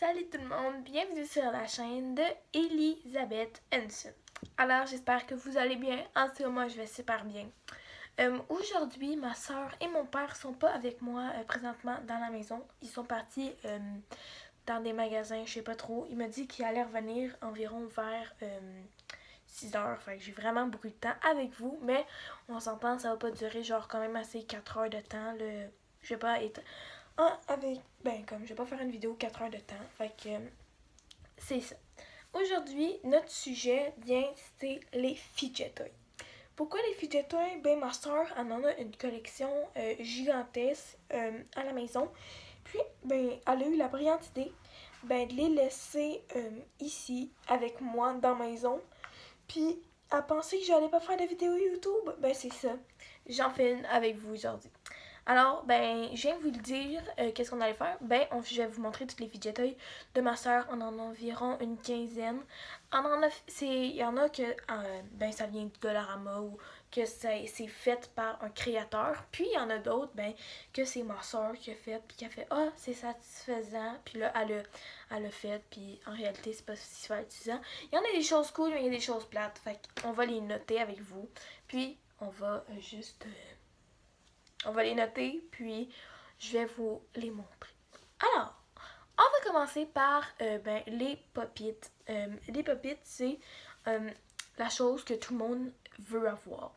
Salut tout le monde, bienvenue sur la chaîne de Elisabeth Henson. Alors j'espère que vous allez bien, en ce moment je vais super bien. Aujourd'hui ma soeur et mon père sont pas avec moi présentement dans la maison. Ils sont partis dans des magasins, je sais pas trop. Il m'a dit qu'il allait revenir environ vers 6 heures, fait que j'ai vraiment beaucoup de temps avec vous, mais on s'entend, ça va pas durer genre quand même assez 4 heures de temps. Je vais pas être je vais pas faire une vidéo 4 heures de temps, fait que c'est ça. Aujourd'hui, notre sujet, c'est les fidget toys. Pourquoi les fidget toys? Ma soeur en a une collection gigantesque à la maison. Puis, elle a eu la brillante idée de les laisser ici avec moi dans la maison. Puis, à penser que j'allais pas faire de vidéo YouTube, c'est ça. J'en fais une avec vous aujourd'hui. Alors, je viens de vous le dire, qu'est-ce qu'on allait faire? Je vais vous montrer toutes les fidget toys de ma soeur. On en a environ une quinzaine. Il y en a que, ça vient de Dollarama ou que c'est fait par un créateur. Puis, il y en a d'autres, que c'est ma soeur qui a fait, puis qui a fait, ah, c'est satisfaisant. Puis là, elle a fait, puis en réalité, c'est pas si satisfaisant. Il y en a des choses cool, mais il y a des choses plates. Fait qu'on va les noter avec vous. Puis, on va on va les noter, puis je vais vous les montrer. Alors, on va commencer par les pop-it. Les pop-it, c'est la chose que tout le monde veut avoir.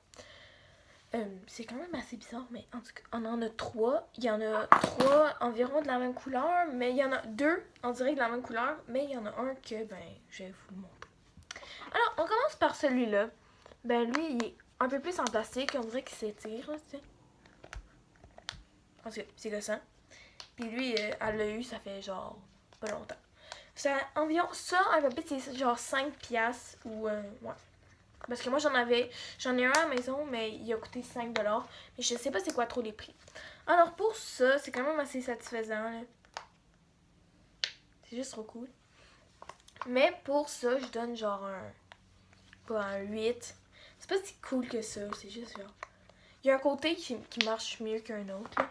C'est quand même assez bizarre, mais en tout cas, on en a 3. Il y en a 3 environ de la même couleur, mais il y en a 2, on dirait de la même couleur, mais il y en a un que, je vais vous le montrer. Alors, on commence par celui-là. Lui, il est un peu plus en plastique, on dirait qu'il s'étire, tu sais. En tout cas, c'est gossant. Puis lui, elle l'a eu, ça fait genre pas longtemps. C'est environ ça, un peu plus, c'est genre 5 piastres ou ouais. Parce que moi j'en ai un à la maison, mais il a coûté 5$. Mais je sais pas c'est quoi trop les prix. Alors pour ça, c'est quand même assez satisfaisant. Là. C'est juste trop cool. Mais pour ça, je donne genre un 8. C'est pas si cool que ça, c'est juste genre. Il y a un côté qui marche mieux qu'un autre. Là.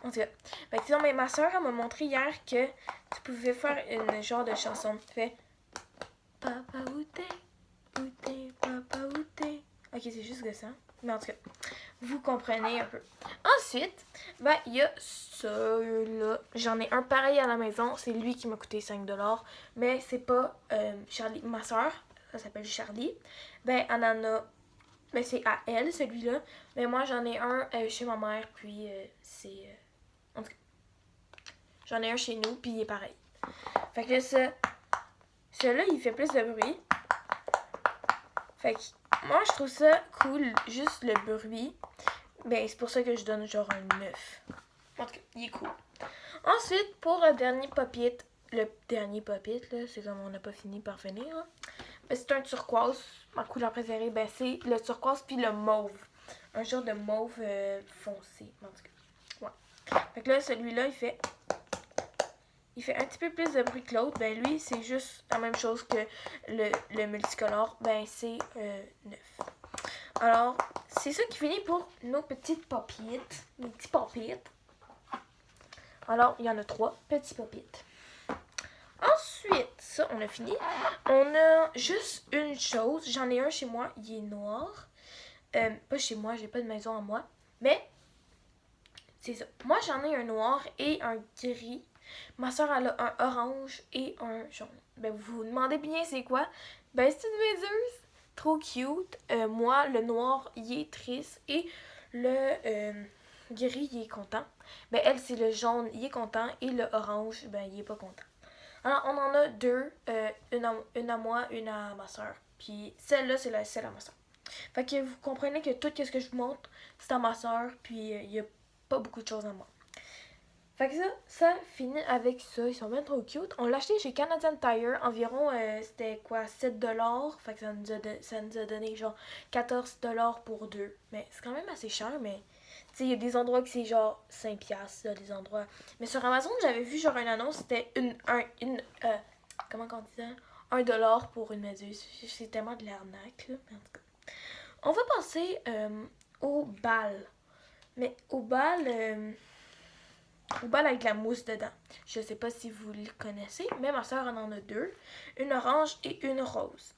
En tout cas, sinon, ma soeur m'a montré hier que tu pouvais faire une genre de chanson. Tu fais Papa où t'es, papa où t'es. Ok, c'est juste que ça. Mais en tout cas, vous comprenez un peu. Ensuite, il y a celui-là. J'en ai un pareil à la maison. C'est lui qui m'a coûté 5$. Mais c'est pas Charlie. Ma soeur, elle s'appelle Charlie. Elle en a. C'est à elle, celui-là. Mais moi, j'en ai un chez ma mère. Puis, c'est. En tout cas, j'en ai un chez nous, puis il est pareil. Fait que celui-là, il fait plus de bruit. Fait que moi, je trouve ça cool, juste le bruit. C'est pour ça que je donne genre un 9. En tout cas, il est cool. Ensuite, pour le dernier pop-it, là, c'est comme on n'a pas fini par finir. Hein. C'est un turquoise. Ma couleur préférée, c'est le turquoise puis le mauve. Un genre de mauve foncé. En tout cas. Fait que là, celui-là, il fait un petit peu plus de bruit que l'autre. Lui, c'est juste la même chose que le multicolore. C'est 9. Alors, c'est ça qui finit pour nos petites pop-it. Nos petits pop-it. Alors, il y en a 3 petits pop-it. Ensuite, ça, on a fini. On a juste une chose. J'en ai un chez moi. Il est noir. Pas chez moi, j'ai pas de maison à moi. Mais c'est ça. Moi, j'en ai un noir et un gris. Ma soeur, elle a un orange et un jaune. Vous vous demandez bien c'est quoi? C'est une méduse. Trop cute. Moi, le noir, il est triste. Et le gris, il est content. Elle, c'est le jaune, il est content. Et le orange, il est pas content. Alors, on en a 2. Une à moi, une à ma soeur. Puis celle-là, c'est celle à ma soeur. Fait que vous comprenez que tout ce que je vous montre, c'est à ma soeur. Puis il y a pas beaucoup de choses à moi. Fait que ça finit avec ça. Ils sont bien trop cute. On l'a acheté chez Canadian Tire. Environ, c'était quoi, 7$. Fait que ça nous a donné genre 14$ pour 2. Mais c'est quand même assez cher, mais... Tu sais, il y a des endroits que c'est genre 5$, là, des endroits... Mais sur Amazon, j'avais vu genre une annonce, c'était comment on dit ça? 1$ pour une méduse. C'est tellement de l'arnaque, là. Mais en tout cas. On va passer au bal. Mais au bal... ou balles avec de la mousse dedans. Je sais pas si vous le connaissez, mais ma soeur en a deux. Une orange et une rose.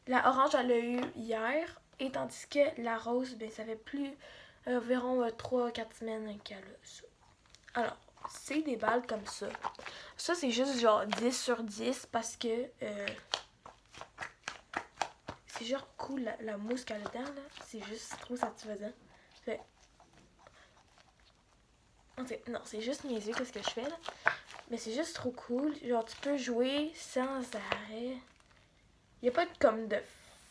La orange, elle l'a eu hier, et tandis que la rose, ben ça fait plus environ 3-4 semaines qu'elle a ça. Alors, c'est des balles comme ça. Ça, c'est juste genre 10 sur 10 parce que c'est genre cool la mousse qu'elle a dedans, là. C'est juste trop satisfaisant. Fait... Non, c'est juste niaiseux qu'est-ce que je fais, là. Mais c'est juste trop cool. Genre, tu peux jouer sans arrêt. Il n'y a pas comme de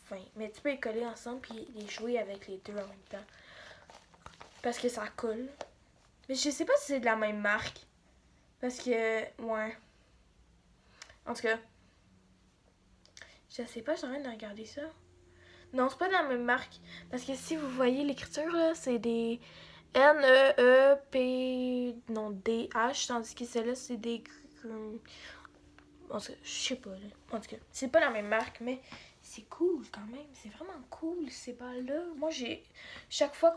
fin. Mais tu peux les coller ensemble puis les jouer avec les deux en même temps. Parce que ça colle. Mais je sais pas si c'est de la même marque. Parce que, ouais. En tout cas, je sais pas, je suis en train de regarder ça. Non, c'est pas de la même marque. Parce que si vous voyez l'écriture, là, c'est des N-E-E-P... Non, D-H. Tandis que celle-là, c'est des... En tout cas, je sais pas, là. En tout cas, c'est pas la même marque, mais c'est cool quand même. C'est vraiment cool, ces balles-là. Moi, chaque fois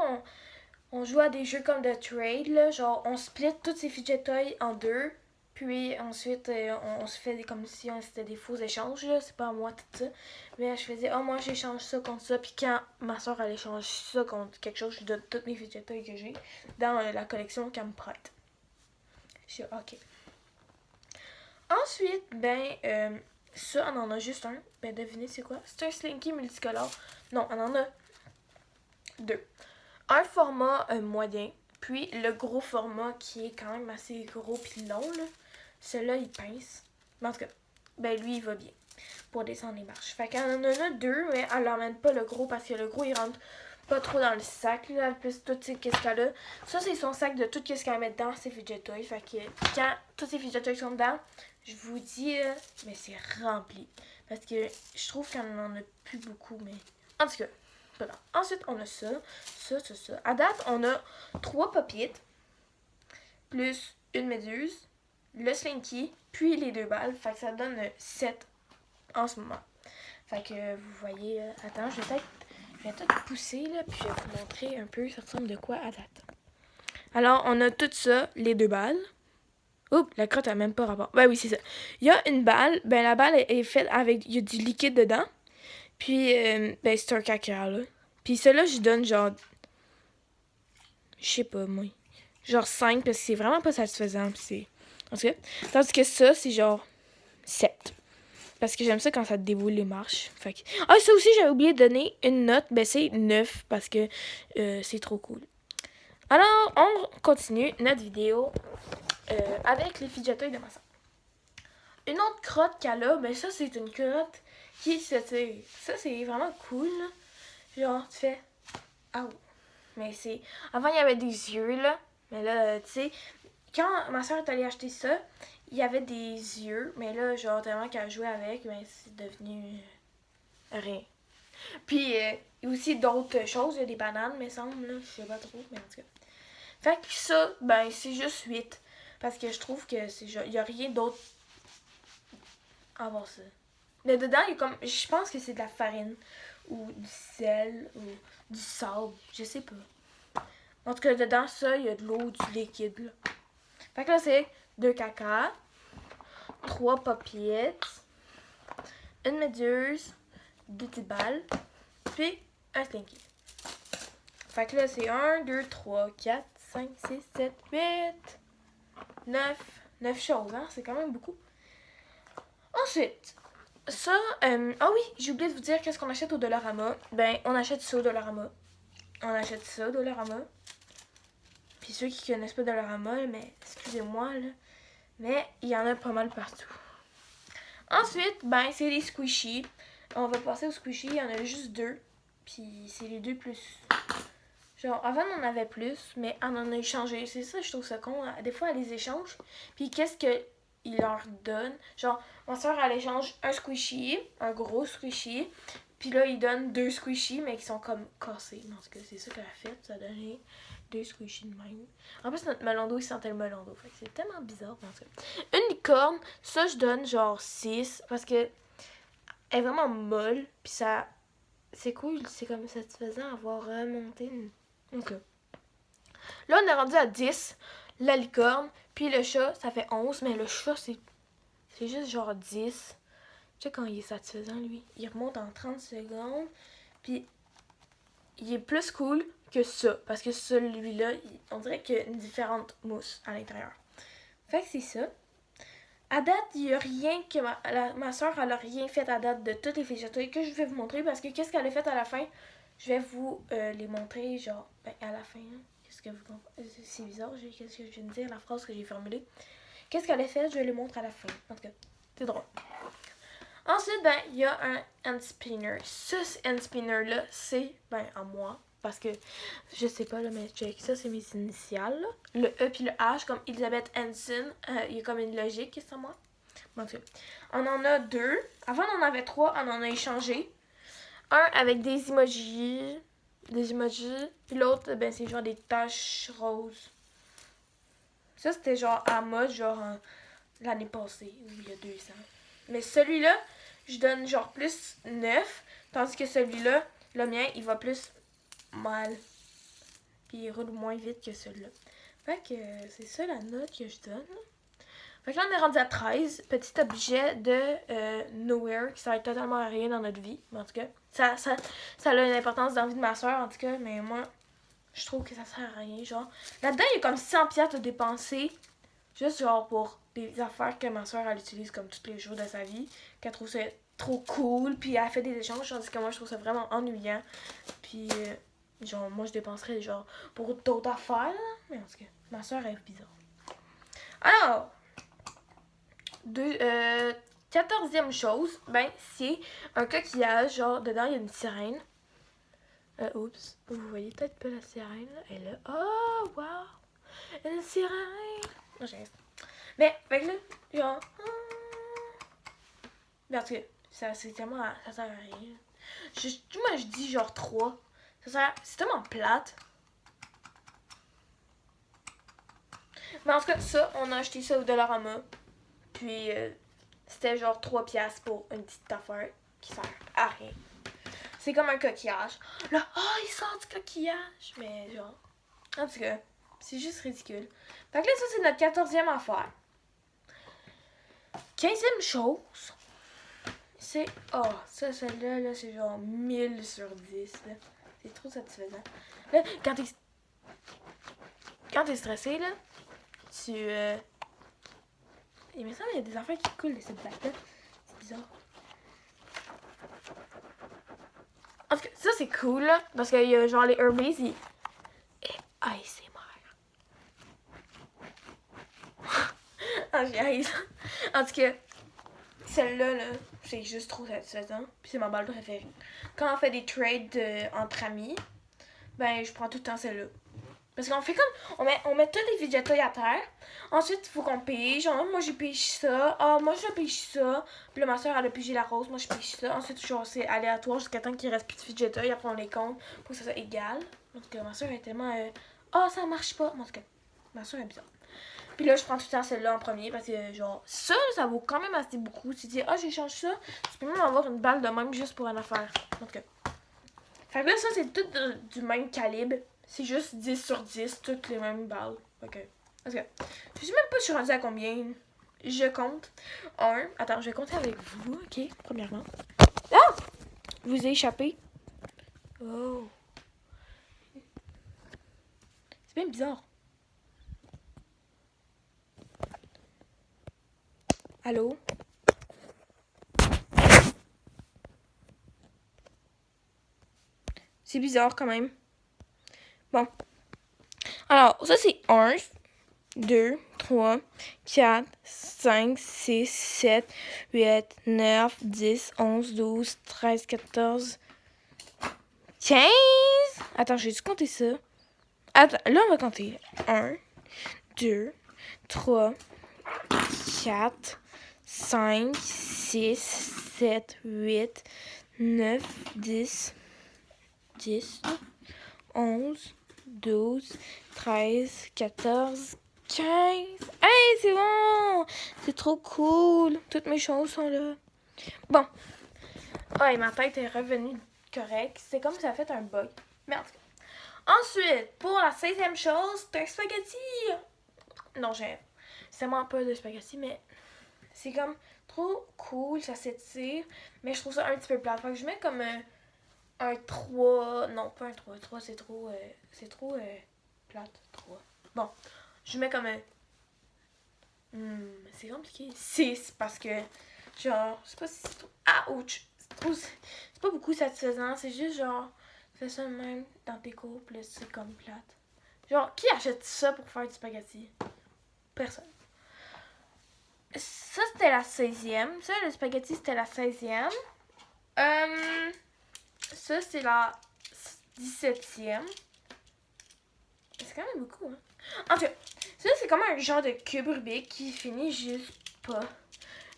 qu'on joue à des jeux comme The Trade, là, genre, on split toutes ces fidget toys en deux. Puis ensuite, on se fait comme si c'était des faux échanges, là. C'est pas à moi tout ça. Mais je faisais, moi j'échange ça contre ça. Puis quand ma soeur elle échange ça contre quelque chose, je lui donne toutes mes fidget toys que j'ai dans la collection qu'elle me prête. Je suis ok. Ensuite, ça, on en a juste un. Ben, devinez c'est quoi? C'est un Slinky multicolore. Non, on en a deux. Un format moyen, puis le gros format qui est quand même assez gros puis long, là. Celui-là, il pince. Mais en tout cas, ben lui, il va bien pour descendre les marches. Fait qu'elle en a deux, mais elle l'emmène pas le gros parce que le gros, il rentre pas trop dans le sac, là. Plus tout ce qu'elle a. Ça, c'est son sac de tout ce qu'elle met dans ses fidget toys. Fait que quand tous ces fidget toys sont dedans, je vous dis, mais c'est rempli. Parce que je trouve qu'elle en a plus beaucoup, mais en tout cas, voilà. Ensuite, on a ça. À date, on a 3 pop-it, plus une méduse, le slinky, puis les 2 balles. Fait que ça donne 7 en ce moment. Fait que vous voyez, attends, je vais peut-être pousser, là, puis je vais vous montrer un peu ça ressemble de quoi à date. Alors, on a tout ça, les 2 balles. Oups, la crotte a même pas rapport. Ben oui, c'est ça. Il y a une balle. Ben la balle est faite avec... Il y a du liquide dedans. Puis, ben c'est un caca, là. Puis celle-là, je donne genre... Je sais pas, moi. Genre 5, parce que c'est vraiment pas satisfaisant. Puis c'est... En tout cas. Tandis que ça, c'est genre 7. Parce que j'aime ça quand ça déboule les marches. Fait que... Ah, ça aussi, j'avais oublié de donner une note. Ben c'est 9, parce que c'est trop cool. Alors, on continue notre vidéo avec les fidget toys de ma soeur. Une autre crotte qu'elle a, ben ça, c'est une crotte qui se tire. Ça, c'est vraiment cool, là. Genre, tu fais... Ah, mais c'est... Avant, il y avait des yeux, là. Mais là, tu sais, quand ma soeur est allée acheter ça, il y avait des yeux. Mais là, genre, tellement qu'elle jouait avec, ben c'est devenu rien. Puis, il y a aussi d'autres choses. Il y a des bananes, me semble, là. Je sais pas trop, mais en tout cas. Fait que ça, ben, c'est juste 8. Parce que je trouve que c'est genre... Il y a rien d'autre à voir ça. Mais dedans, il y a comme... Je pense que c'est de la farine. Ou du sel. Ou du sable. Je sais pas. En tout cas, dedans, ça, il y a de l'eau, du liquide, là. Fait que là, c'est 2 caca, 3 pop-it, une méduse, 2 petites balles, puis un slinky. Fait que là, c'est 1, 2, 3, 4, 5, 6, 7, 8, 9 choses, hein? C'est quand même beaucoup. Ensuite, ça... ah oui, j'ai oublié de vous dire qu'est-ce qu'on achète au Dollarama. Ben, on achète ça au Dollarama. On achète ça au Dollarama. Puis ceux qui connaissent pas Dollarama, mais excusez-moi, là. Mais il y en a pas mal partout. Ensuite, ben, c'est les squishies. On va passer aux squishies. Il y en a juste 2. Puis c'est les 2 plus... Genre, avant, on en avait plus, mais on en a échangé. C'est ça, je trouve ça con. Des fois, elle les échange. Puis qu'est-ce qu'ils leur donnent? Genre, ma soeur, elle échange un squishy, un gros squishy. Puis là, ils donnent 2 squishies, mais qui sont comme cassés. En tout cas, c'est ça qu'elle a fait. Ça a donné 2 squishies de même. En plus, notre melon d'eau, il sentait le melon d'eau. Fait que c'est tellement bizarre. En tout cas. Une licorne, ça, je donne genre 6. Parce que elle est vraiment molle. Puis ça... C'est cool. C'est comme satisfaisant à voir remonter. En tout cas. Là, on est rendu à 10. la licorne, puis le chat, ça fait 11, mais le chat, c'est juste genre 10. Tu sais, quand il est satisfaisant, lui, il remonte en 30 secondes, puis il est plus cool que ça, parce que celui-là, on dirait qu'il y a une différente mousse à l'intérieur. Fait que c'est ça. À date, il n'y a rien que ma soeur, elle a rien fait à date de toutes les végétaux que je vais vous montrer, parce que qu'est-ce qu'elle a fait à la fin, je vais vous les montrer, genre, à la fin. Qu'est-ce que vous comprenez? C'est bizarre, qu'est-ce que je viens de dire, la phrase que j'ai formulée. Qu'est-ce qu'elle a fait, je vais les montrer à la fin. En tout cas, c'est drôle. Ensuite, il y a un hand spinner. Ce hand spinner-là, c'est, à moi. Parce que, je sais pas, là, mais check, ça, c'est mes initiales. Là. Le E puis le H, comme Elisabeth Hansen. Il y a comme une logique, c'est moi. Bon, en tout cas, on en a 2. Avant, on en avait 3. On en a échangé. Un avec des emojis. Puis l'autre, c'est genre des taches roses. Ça, c'était genre à mode, genre l'année passée, ou il y a 2 ans. Mais celui-là, je donne genre plus 9, tandis que celui-là, le mien, il va plus mal. Puis il roule moins vite que celui-là. Fait que c'est ça la note que je donne. Fait que là, on est rendu à 13. Petit objet de nowhere qui sert totalement à rien dans notre vie. Mais en tout cas, ça a une importance dans la vie de ma soeur, en tout cas. Mais moi, je trouve que ça sert à rien. Genre, là-dedans, il y a comme 100$ à dépenser. Juste genre pour des affaires que ma soeur, elle utilise comme tous les jours de sa vie. Qu'elle trouve ça trop cool. Puis elle fait des échanges. Tandis que moi, je trouve ça vraiment ennuyant. Puis, genre, moi, je dépenserais genre pour d'autres affaires. Là. Mais en tout cas, ma soeur rêve bizarre. Alors, 14e chose, c'est un coquillage. Genre, dedans, il y a une sirène. Oups, vous voyez peut-être pas la sirène. Là. Elle est là. Oh, wow! Une sirène! Non, j'ai mais, fait que là, genre. Mais en tout cas, ça sert à rien. Moi, je dis genre 3. C'est tellement plate. Mais en tout cas, ça, on a acheté ça au Dollarama. Puis, c'était genre 3$ pour une petite affaire qui sert à rien. C'est comme un coquillage. Là, il sort du coquillage. Mais genre, en tout cas, c'est juste ridicule. Fait que là, ça, c'est notre 14e affaire. 15e chose, c'est... celle-là, là, c'est genre 1000 sur 10. Là. C'est trop satisfaisant. Là, quand t'es stressé, là, tu... Il me semble qu'il y a des affaires qui coulent de cette bague-là. C'est bizarre. En tout cas, ça, c'est cool, là, parce qu'il y a genre les Hermes et ASMR. J'ai haï ça. En tout cas, celle-là, là, c'est juste trop satisfaisant. Puis c'est ma balle préférée. Quand on fait des trades entre amis, je prends tout le temps celle-là. Parce qu'on fait comme, on met tous les végétaux à terre. Ensuite, il faut qu'on pige. Genre, moi, j'ai pige ça. Moi, je pige ça. Puis là, ma soeur, elle a pigé la rose. Moi, je pige ça. Ensuite, genre, c'est aléatoire jusqu'à temps qu'il reste plus de végétaux. Et après, on les compte pour que ça soit égal. En tout cas, ma soeur est tellement... ça marche pas. En tout cas, ma soeur est bizarre. Puis là, je prends tout le temps celle-là en premier parce que, genre, ça vaut quand même assez beaucoup. Si tu dis, j'échange ça, tu peux même avoir une balle de même juste pour une affaire. En tout cas. Fait que là, ça, c'est tout du même calibre. C'est juste 10 sur 10, toutes les mêmes balles. Ok. Parce que, je sais même pas, je suis rendue à combien. Je compte. 1. Attends, je vais compter avec vous, ok, premièrement. Ah! Vous avez échappé. Oh. C'est bien bizarre. Allô? C'est bizarre quand même. Bon. Alors, ça c'est 1, 2, 3, 4, 5, 6, 7, 8, 9, 10, 11, 12, 13, 14, 15. Attends, j'ai dû compter ça. Attends, là on va compter. 1, 2, 3, 4, 5, 6, 7, 8, 9, 10, 11, 12, 13, 14, 15. Hey, c'est bon! C'est trop cool. Toutes mes choses sont là. Bon. Ouais, ma tête est revenue correcte. C'est comme si ça a fait un bug. Mais en tout cas. Ensuite, pour la 16e chose, c'est un spaghetti. Non, j'ai vraiment pas de spaghetti, mais c'est comme trop cool, ça s'étire, mais je trouve ça un petit peu plat. Fait que je mets comme un 3. Non, pas un 3. 3, c'est trop. Plate. 3. Bon, je mets comme un. C'est compliqué. 6 parce que, genre, c'est pas si c'est trop. Ouch! C'est pas beaucoup satisfaisant. C'est juste genre, fais ça même dans tes cours, pis là, c'est comme plate. Genre, qui achète ça pour faire du spaghetti? Personne. Ça, c'était la 16e. Ça, le spaghetti, c'était la 16e. Ça, c'est la 17e. C'est quand même beaucoup, hein. En tout cas, ça, c'est comme un genre de cube Rubik qui finit juste pas.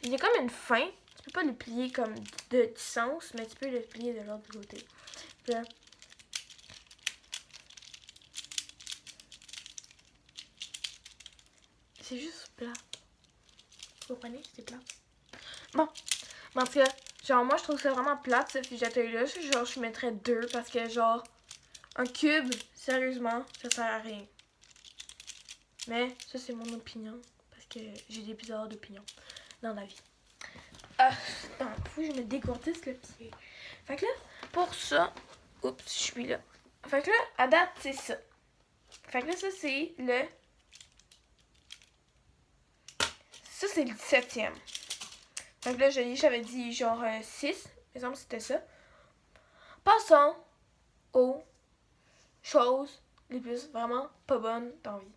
Il y a comme une fin. Tu peux pas le plier comme de sens, mais tu peux le plier de l'autre côté. Puis là, c'est juste plat. Vous comprenez? C'est plat. Bon. En tout cas, genre, moi, je trouve ça vraiment plate, ce figeateur-là. Genre, je mettrais 2 parce que, genre, un cube, sérieusement, ça sert à rien. Mais ça, c'est mon opinion. Parce que j'ai des bizarres d'opinion dans la vie. Attends, faut que je me dégourdisse le pied. Fait que là, pour ça... Oups, je suis là. Fait que là, à date, c'est ça. Fait que là, ça, c'est le... Ça, c'est le 17e. Fait que là, j'avais dit genre 6. Par exemple, c'était ça. Passons aux choses les plus vraiment pas bonnes dans la vie.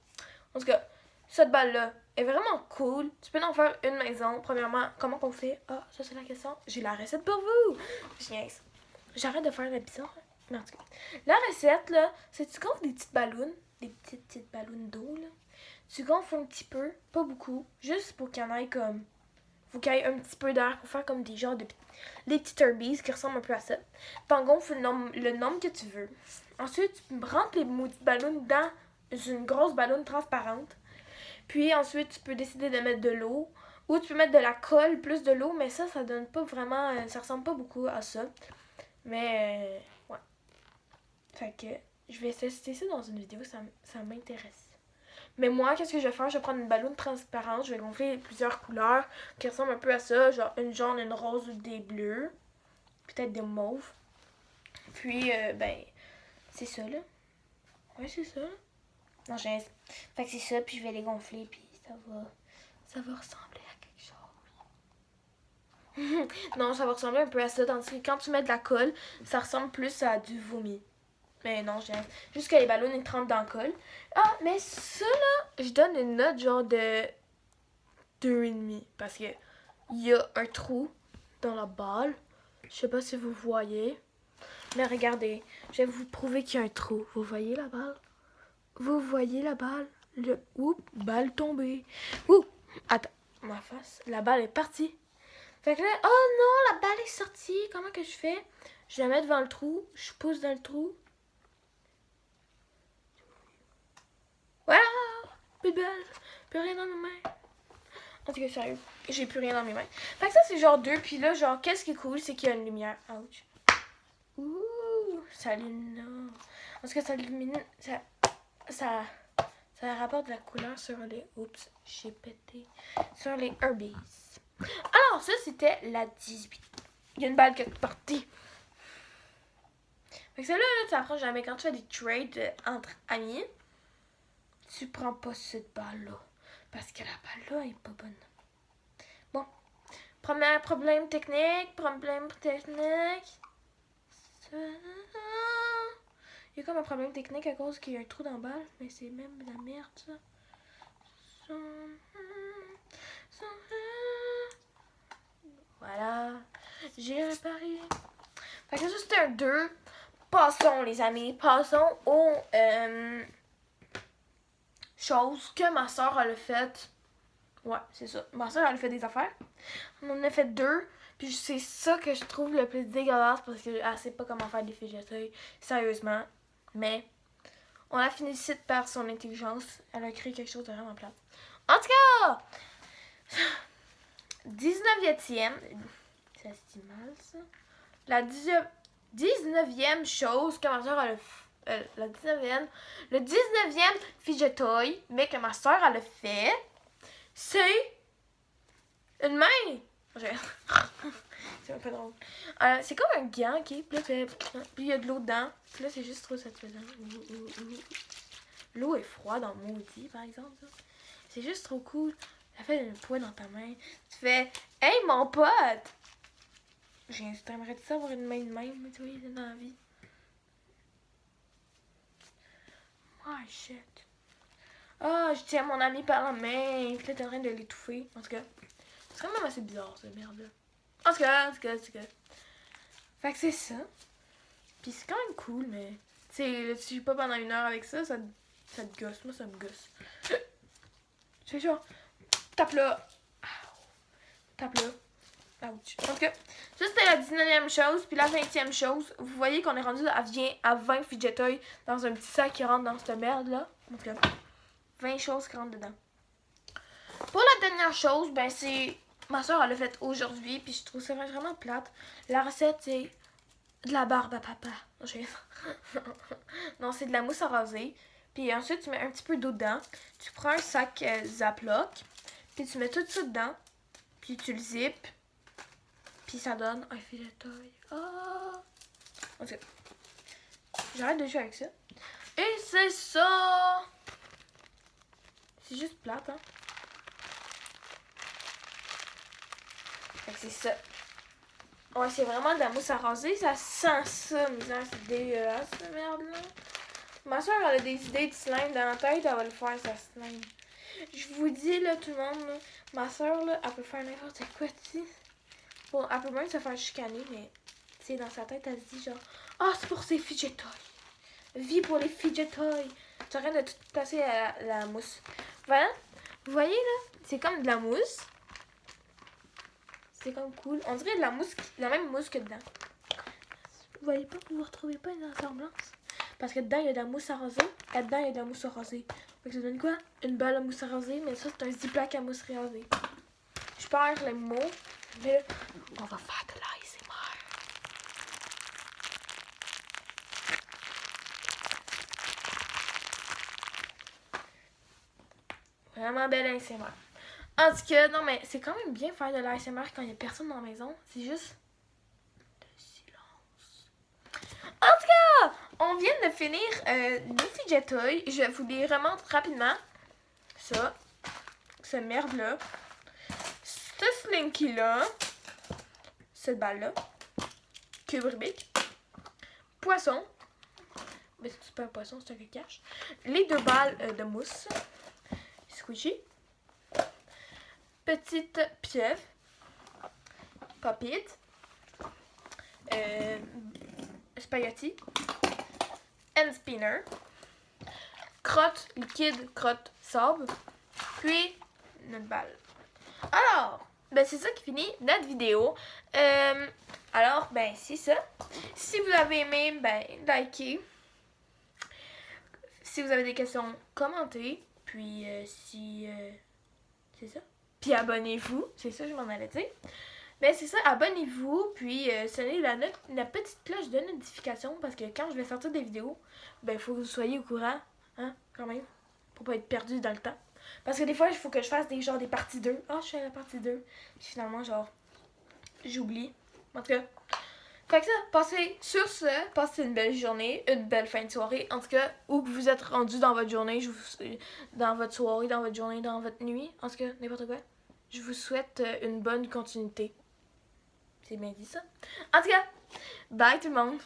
En tout cas, cette balle-là est vraiment cool. Tu peux en faire une maison. Premièrement, comment qu'on fait? Ça c'est la question. J'ai la recette pour vous. J'arrête de faire la bizarre. Mais en tout cas, la recette, là, c'est tu gonfles des petites ballons. Des petites ballons d'eau, là. Tu gonfles un petit peu, pas beaucoup. Juste pour qu'il y en ait comme... Faut qu'il y ait un petit peu d'air pour faire comme des genres de... Les petits Turbies qui ressemblent un peu à ça. T'en gonfles le nombre que tu veux. Ensuite, tu rentres les maudits ballons dans une grosse ballonne transparente. Puis ensuite, tu peux décider de mettre de l'eau. Ou tu peux mettre de la colle plus de l'eau. Mais ça donne pas vraiment... ça ressemble pas beaucoup à ça. Mais... ouais. Fait que je vais tester ça dans une vidéo. Ça m'intéresse. Mais moi, qu'est-ce que je vais faire? Je vais prendre une ballonne transparente. Je vais gonfler plusieurs couleurs qui ressemblent un peu à ça. Genre une jaune, une rose ou des bleus. Peut-être des mauves. Puis, c'est ça, là. Ouais, c'est ça. Non, j'ai... Fait que c'est ça, puis je vais les gonfler, puis ça va ressembler à quelque chose. Non, ça va ressembler un peu à ça, tandis que quand tu mets de la colle, ça ressemble plus à du vomi. Mais non, j'ai juste que les ballons, ils trempent dans la colle. Mais ça, là, je donne une note genre de 2,5. Parce que il y a un trou dans la balle. Je sais pas si vous voyez. Mais regardez, je vais vous prouver qu'il y a un trou. Vous voyez la balle? Vous voyez la balle? Balle tombée. Attends, ma face. La balle est partie. Fait que là, oh non, la balle est sortie. Comment que je fais? Je la mets devant le trou. Je pousse dans le trou. Voilà! Plus de balle. Plus rien dans mes mains. En tout cas, sérieux, j'ai plus rien dans mes mains. Fait que ça, c'est genre 2. Puis là, genre, qu'est-ce qui est cool, c'est qu'il y a une lumière. Ouch. Ça allume là. En tout cas, ça illumine. Ça rapporte de la couleur sur les... Oups, j'ai pété. Sur les Herbies. Alors, ça, c'était la 18. Il y a une balle qui est partie. Fait que celle-là, tu apprends jamais. Quand tu fais des trades entre amis, tu prends pas cette balle-là. Parce que la balle-là, elle est pas bonne. Bon. Premier problème technique. Il y a comme un problème technique à cause qu'il y a un trou dans la balle. Mais c'est même de la merde, ça. Voilà. J'ai réparé. Fait que ça, c'était un 2. Passons, les amis. Passons aux choses que ma soeur a fait. Ouais, c'est ça. Ma soeur, elle a fait des affaires. On en a fait 2. Puis c'est ça que je trouve le plus dégueulasse parce qu'elle sait pas comment faire des fidgeteuils. Sérieusement. Mais on la félicite par son intelligence. Elle a créé quelque chose de vraiment plate. En tout cas, 19e. Ça se dit mal, ça. La 19e chose que ma soeur la 19e. Le 19e fidget toy, mais que ma soeur, elle a fait, c'est une main. C'est un peu drôle. C'est comme un gant, ok? Puis là, puis il y a de l'eau dedans. Puis là, c'est juste trop satisfaisant. L'eau est froide en maudit, par exemple. C'est juste trop cool. Ça fait une poids dans ta main. Tu fais « Hey, mon pote! » T'aimerais ça avoir une main de même, tu vois, dans la vie? Oh, shit. Ah, je tiens mon ami par la main. Puis là, t'es en train de l'étouffer. En tout cas, c'est quand même assez bizarre, cette merde-là. En tout cas. Fait que c'est ça. Puis c'est quand même cool, mais... Tu sais, tu joues pas pendant 1 heure avec ça, ça te gosse. Moi, ça me gosse. Tu fais genre... Tape là. Tape là. Ouch. En tout cas, ça c'était la 19e chose. Puis la 20e chose, vous voyez qu'on est rendu à 20 fidget toys dans un petit sac qui rentre dans cette merde-là. En tout cas, 20 choses qui rentrent dedans. Pour la dernière chose, ben c'est... Ma soeur, elle l'a fait aujourd'hui, puis je trouve ça vraiment plate. La recette, c'est de la barbe à papa. Non, c'est de la mousse à raser. Puis ensuite, tu mets un petit peu d'eau dedans. Tu prends un sac Ziploc, puis tu mets tout ça dedans. Puis tu le zippes. Puis ça donne un fidget toy. Ah! En tout cas, j'arrête de jouer avec ça. Et c'est ça! C'est juste plate, hein? Fait que c'est ça. Ouais, c'est vraiment de la mousse à raser. Ça sent ça, misère. C'est dégueulasse, cette merde-là. Ma soeur, elle a des idées de slime dans la tête. Elle va le faire, sa slime. Je vous dis, là, tout le monde, là, ma soeur, là, elle peut faire n'importe quoi, tu sais. Bon, elle peut même se faire chicaner, mais, tu sais, dans sa tête, elle se dit genre, ah, c'est pour ces fidget toys. Vie pour les fidget toys. Tu rien de tout passer à la mousse. Voilà. Vous voyez, là, c'est comme de la mousse. C'est comme cool. On dirait de la mousse, la même mousse que dedans. Vous voyez pas, vous ne retrouvez pas une ressemblance? Parce que dedans, il y a de la mousse à raser. Et dedans, il y a de la mousse à raser. Fait que ça donne quoi? Une balle à mousse à raser, mais ça, c'est un ziploc à mousse à raser. Je perds les mots, mais là, on va faire de l'ASMR. Vraiment belle ASMR. En tout cas, non, mais c'est quand même bien faire de l'ASMR quand il n'y a personne dans la maison. C'est juste le silence. En tout cas, on vient de finir nos fidget toys. Je vous les remontre rapidement. Ça, cette merde-là, ce slinky-là, cette balle-là, cube Rubik, poisson, mais c'est pas un poisson, c'est un cache, les 2 balles de mousse, squishy, petite pieuvre, pop-it, spaghetti, hand spinner, crotte liquide, crotte sable, puis notre balle. Alors, ben c'est ça qui finit notre vidéo. Alors, ben c'est ça. Si vous avez aimé, ben likez. Si vous avez des questions, commentez. Puis c'est ça. Puis abonnez-vous. C'est ça que je m'en allais dire. Ben c'est ça, abonnez-vous. Puis sonnez la petite cloche de notification. Parce que quand je vais sortir des vidéos, ben il faut que vous soyez au courant. Hein, quand même. Pour pas être perdu dans le temps. Parce que des fois, il faut que je fasse des parties 2. Ah, je fais la partie 2. Puis finalement, genre, j'oublie. En tout cas, fait que ça, passez une belle journée, une belle fin de soirée. En tout cas, où que vous êtes rendu dans votre journée, dans votre soirée, dans votre journée, dans votre nuit. En tout cas, n'importe quoi. Je vous souhaite une bonne continuité. C'est bien dit ça. En tout cas, bye tout le monde.